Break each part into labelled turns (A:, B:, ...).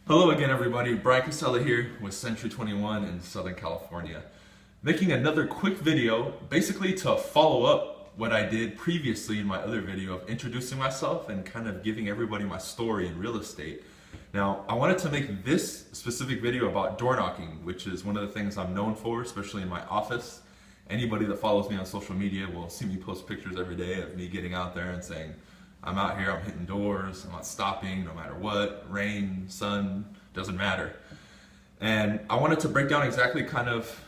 A: Hello again, everybody. Bryan Casella here with Century 21 in Southern California. Making another quick video, basically to follow up what I did previously in my other video of introducing myself and kind of giving everybody my story in real estate. Now, I wanted to make this specific video about door knocking, which is one of the things I'm known for, especially in my office. Anybody that follows me on social media will see me post pictures every day of me getting out there and saying, I'm out here, I'm hitting doors, I'm not stopping no matter what, rain, sun, doesn't matter. And I wanted to break down exactly kind of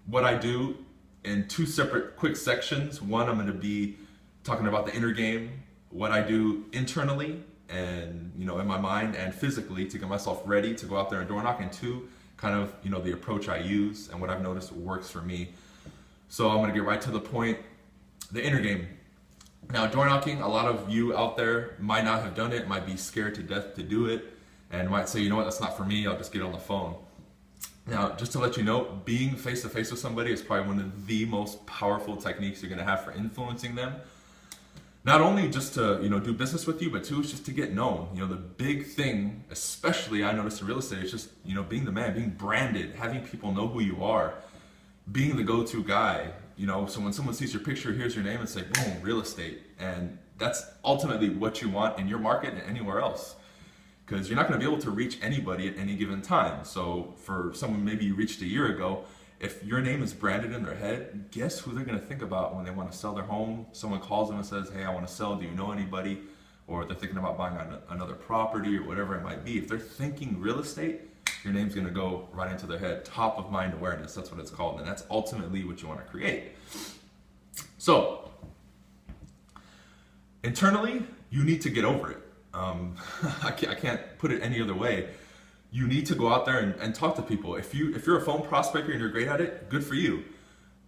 A: what I do in two separate quick sections. One, I'm going to be talking about the inner game, what I do internally and, in my mind and physically to get myself ready to go out there and door knock. And two, kind of, the approach I use and what I've noticed works for me. So I'm going to get right to the point, the inner game. Now, door knocking, a lot of you out there might not have done it, might be scared to death to do it, and might say, you know what, that's not for me, I'll just get on the phone. Now, just to let you know, being face to face with somebody is probably one of the most powerful techniques you're gonna have for influencing them. Not only just to, do business with you, but two, it's just to get known. The big thing, especially I noticed in real estate, is just, being the man, being branded, having people know who you are, being the go-to guy. So when someone sees your picture, here's your name and say, boom, real estate. And that's ultimately what you want in your market and anywhere else. Because you're not going to be able to reach anybody at any given time. So for someone maybe you reached a year ago, if your name is branded in their head, guess who they're going to think about when they want to sell their home? Someone calls them and says, hey, I want to sell, do you know anybody? Or they're thinking about buying another property or whatever it might be. If they're thinking real estate, your name's going to go right into their head. Top of mind awareness, that's what it's called. And that's ultimately what you want to create. So, internally, you need to get over it. I can't put it any other way. You need to go out there and talk to people. If you're a phone prospector and you're great at it, good for you.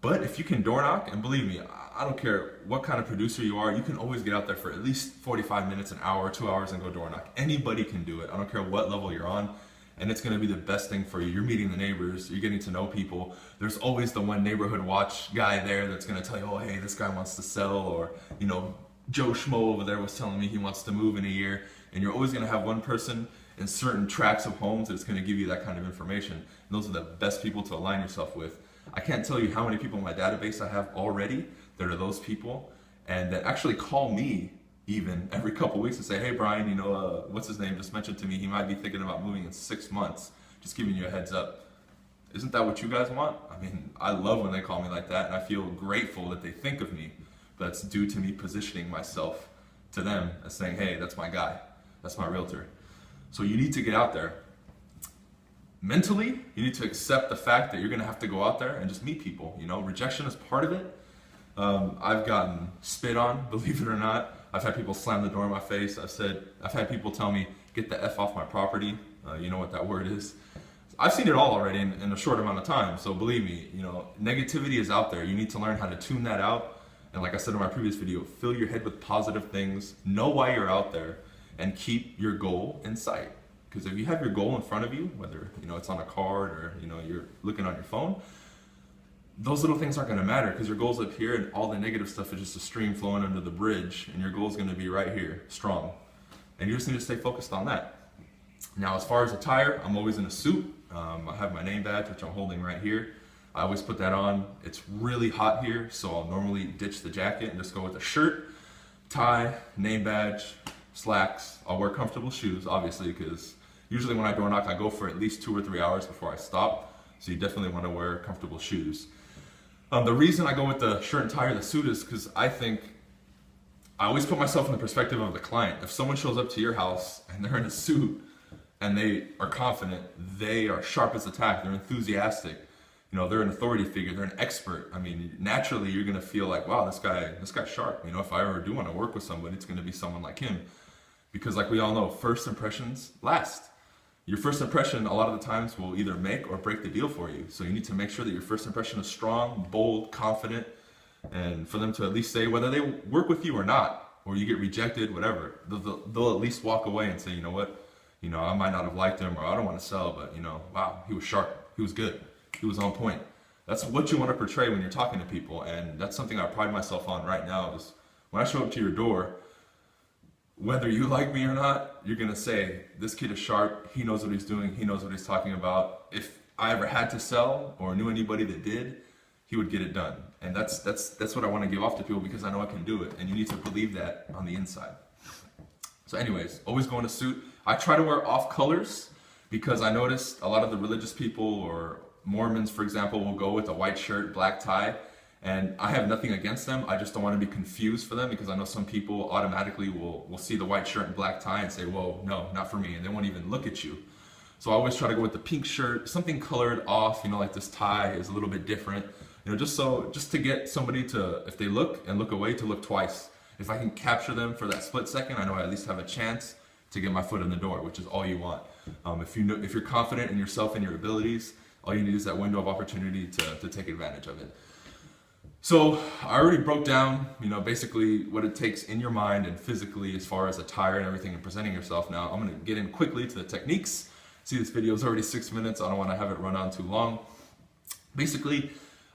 A: But if you can door knock, and believe me, I don't care what kind of producer you are, you can always get out there for at least 45 minutes, an hour, 2 hours and go door knock. Anybody can do it. I don't care what level you're on. And it's going to be the best thing for you. You're meeting the neighbors, you're getting to know people. There's always the one neighborhood watch guy there that's going to tell you, oh, hey, this guy wants to sell, or, Joe Schmo over there was telling me he wants to move in a year. And you're always going to have one person in certain tracts of homes that's going to give you that kind of information. And those are the best people to align yourself with. I can't tell you how many people in my database I have already that are those people and that actually call me even every couple weeks and say, hey Bryan, what's his name just mentioned to me he might be thinking about moving in 6 months, just giving you a heads up. Isn't that what you guys want? I mean, I love when they call me like that, and I feel grateful that they think of me, but it's due to me positioning myself to them as saying, hey, that's my guy, that's my realtor. So you need to get out there. Mentally, you need to accept the fact that you're going to have to go out there and just meet people. Rejection is part of it. I've gotten spit on, believe it or not. I've had people slam the door in my face. I've had people tell me, get the F off my property. You know what that word is. I've seen it all already in a short amount of time. So believe me, negativity is out there. You need to learn how to tune that out. And like I said in my previous video, fill your head with positive things. Know why you're out there and keep your goal in sight. Because if you have your goal in front of you, whether it's on a card or you're looking on your phone, those little things aren't going to matter because your goal's up here and all the negative stuff is just a stream flowing under the bridge, and your goal's going to be right here, strong. And you just need to stay focused on that. Now, as far as attire, I'm always in a suit. I have my name badge, which I'm holding right here. I always put that on. It's really hot here, so I'll normally ditch the jacket and just go with a shirt, tie, name badge, slacks. I'll wear comfortable shoes, obviously, because usually when I door knock, I go for at least 2 or 3 hours before I stop. So you definitely want to wear comfortable shoes. The reason I go with the shirt and tie or the suit is because I always put myself in the perspective of the client. If someone shows up to your house and they're in a suit and they are confident, they are sharp as a tack, they're enthusiastic, they're an authority figure, they're an expert. I mean, naturally you're going to feel like, wow, this guy's sharp. If I ever do want to work with somebody, it's going to be someone like him. Because like we all know, first impressions last. Your first impression a lot of the times will either make or break the deal for you. So you need to make sure that your first impression is strong, bold, confident, and for them to at least say whether they work with you or not, or you get rejected, whatever, they'll at least walk away and say, you know what, I might not have liked him, or I don't want to sell, but wow, he was sharp, he was good, he was on point. That's what you want to portray when you're talking to people, and that's something I pride myself on right now is when I show up to your door, whether you like me or not, you're gonna say, this kid is sharp, he knows what he's doing, he knows what he's talking about. If I ever had to sell or knew anybody that did, he would get it done. And that's what I want to give off to people, because I know I can do it, and you need to believe that on the inside. So anyways, always go in a suit. I try to wear off colors because I noticed a lot of the religious people, or Mormons for example, will go with a white shirt, black tie. And I have nothing against them. I just don't want to be confused for them, because I know some people automatically will see the white shirt and black tie and say, whoa, no, not for me. And they won't even look at you. So I always try to go with the pink shirt, something colored off, like this tie is a little bit different. Just to get somebody to, if they look and look away, to look twice. If I can capture them for that split second, I know I at least have a chance to get my foot in the door, which is all you want. If you're confident in yourself and your abilities, all you need is that window of opportunity to take advantage of it. So I already broke down, basically what it takes in your mind and physically as far as attire and everything and presenting yourself. Now I'm going to get in quickly to the techniques. See, this video is already 6 minutes. I don't want to have it run on too long. Basically,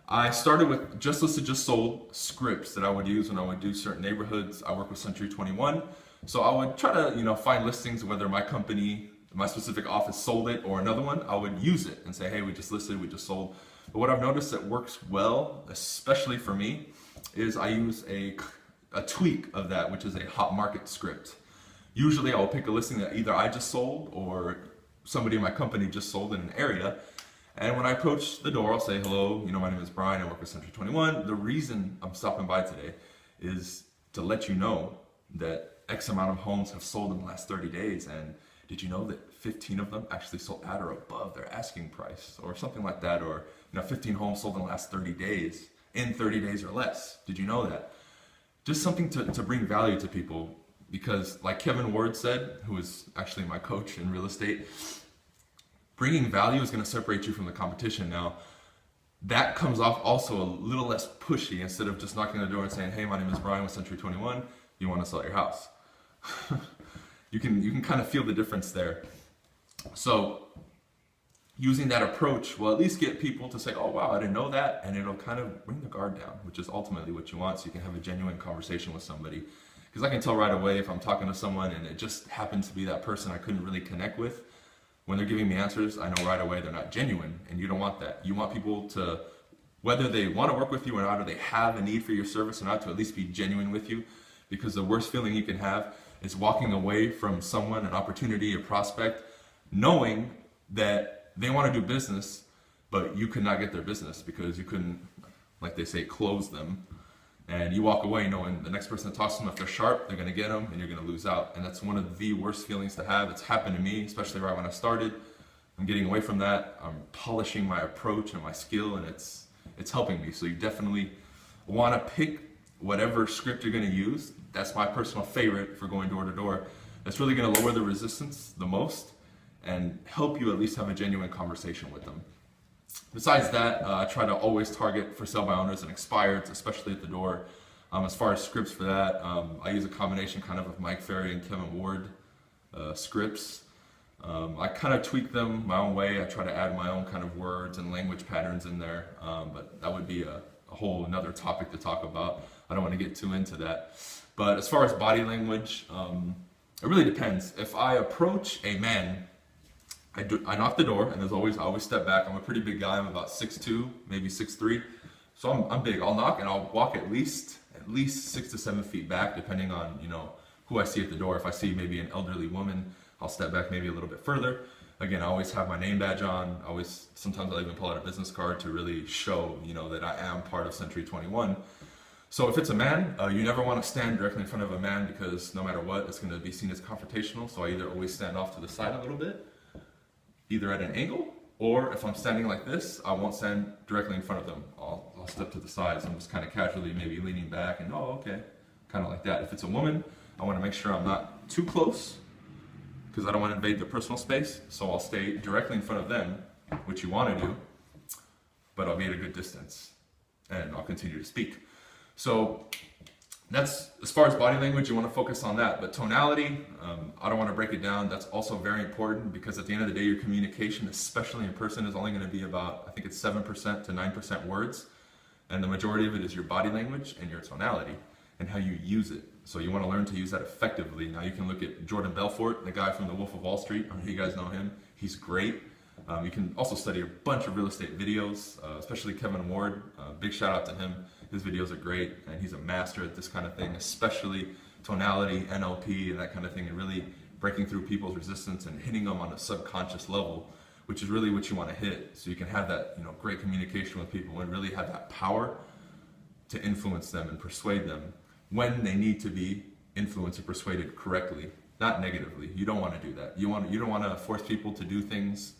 A: I started with just listed, just sold scripts that I would use when I would do certain neighborhoods. I work with Century 21. So I would try to, find listings, whether my company, my specific office sold it or another one, I would use it and say, hey, we just listed, we just sold. But what I've noticed that works well, especially for me, is I use a tweak of that, which is a hot market script. Usually I'll pick a listing that either I just sold or somebody in my company just sold in an area. And when I approach the door, I'll say, hello, my name is Bryan, I work with Century 21. The reason I'm stopping by today is to let you know that X amount of homes have sold in the last 30 days. And did you know that 15 of them actually sold at or above their asking price, or something like that? Or 15 homes sold in the last 30 days, in 30 days or less. Did you know that? Just something to bring value to people, because like Kevin Ward said, who is actually my coach in real estate, bringing value is going to separate you from the competition. Now, that comes off also a little less pushy, instead of just knocking on the door and saying, hey, my name is Bryan with Century 21, you want to sell your house? You can kind of feel the difference there. So using that approach will at least get people to say, oh wow, I didn't know that, and it'll kind of bring the guard down, which is ultimately what you want, so you can have a genuine conversation with somebody. Because I can tell right away if I'm talking to someone and it just happens to be that person I couldn't really connect with. When they're giving me answers, I know right away they're not genuine, and you don't want that. You want people to, whether they want to work with you or not, or they have a need for your service or not, to at least be genuine with you. Because the worst feeling you can have is walking away from someone, an opportunity, a prospect, knowing that they want to do business, but you could not get their business because you couldn't, like they say, close them. And you walk away knowing the next person that talks to them, if they're sharp, they're going to get them, and you're going to lose out. And that's one of the worst feelings to have. It's happened to me, especially right when I started. I'm getting away from that. I'm polishing my approach and my skill, and it's helping me. So you definitely want to pick whatever script you're going to use. That's my personal favorite for going door to door. That's really going to lower the resistance the most and help you at least have a genuine conversation with them. Besides that, I try to always target for sale by owners and expireds, especially at the door. As far as scripts for that, I use a combination kind of Mike Ferry and Kevin Ward scripts. I kind of tweak them my own way. I try to add my own kind of words and language patterns in there, but that would be a whole another topic to talk about. I don't want to get too into that. But as far as body language, it really depends. If I approach a man, I knock the door, and as always, I always step back. I'm a pretty big guy. I'm about 6'2", maybe 6'3", so I'm big. I'll knock and I'll walk at least 6 to 7 feet back, depending on who I see at the door. If I see maybe an elderly woman, I'll step back maybe a little bit further. Again, I always have my name badge on. Sometimes I'll even pull out a business card to really show that I am part of Century 21. So if it's a man, you never want to stand directly in front of a man, because no matter what, it's going to be seen as confrontational. So I either always stand off to the side a little bit, either at an angle, or if I'm standing like this, I won't stand directly in front of them. I'll step to the side, so I'm just kind of casually maybe leaning back and, oh, okay, kind of like that. If it's a woman, I want to make sure I'm not too close, because I don't want to invade their personal space, so I'll stay directly in front of them, which you want to do, but I'll be at a good distance, and I'll continue to speak. So that's, as far as body language, you want to focus on that. But tonality, I don't want to break it down. That's also very important, because at the end of the day, your communication, especially in person, is only going to be about, I think it's 7% to 9% words. And the majority of it is your body language and your tonality. and how you use it. So you want to learn to use that effectively. Now you can look at Jordan Belfort, the guy from the Wolf of Wall Street. I don't know if you guys know him. He's great. You can also study a bunch of real estate videos, especially Kevin Ward. Big shout out to him. His videos are great, and he's a master at this kind of thing, especially tonality, NLP, and that kind of thing, and really breaking through people's resistance and hitting them on a subconscious level, which is really what you want to hit. So you can have that, great communication with people and really have that power to influence them and persuade them when they need to be influenced or persuaded correctly, not negatively. You don't want to do that. You don't want to force people to do things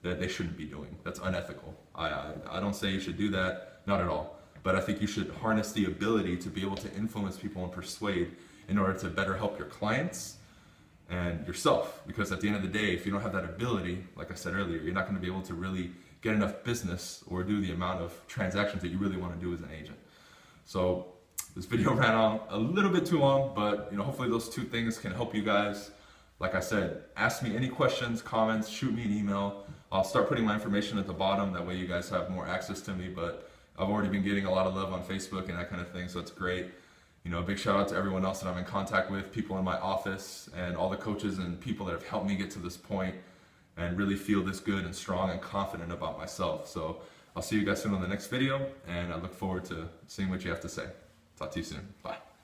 A: that they shouldn't be doing. That's unethical. I don't say you should do that, not at all. But I think you should harness the ability to be able to influence people and persuade in order to better help your clients and yourself. Because at the end of the day, if you don't have that ability, like I said earlier, you're not going to be able to really get enough business or do the amount of transactions that you really want to do as an agent. So this video ran on a little bit too long, but hopefully those two things can help you guys. Like I said, ask me any questions, comments, shoot me an email. I'll start putting my information at the bottom. That way you guys have more access to me, but I've already been getting a lot of love on Facebook and that kind of thing, so it's great. A big shout out to everyone else that I'm in contact with, people in my office, and all the coaches and people that have helped me get to this point and really feel this good and strong and confident about myself. So I'll see you guys soon on the next video, and I look forward to seeing what you have to say. Talk to you soon. Bye.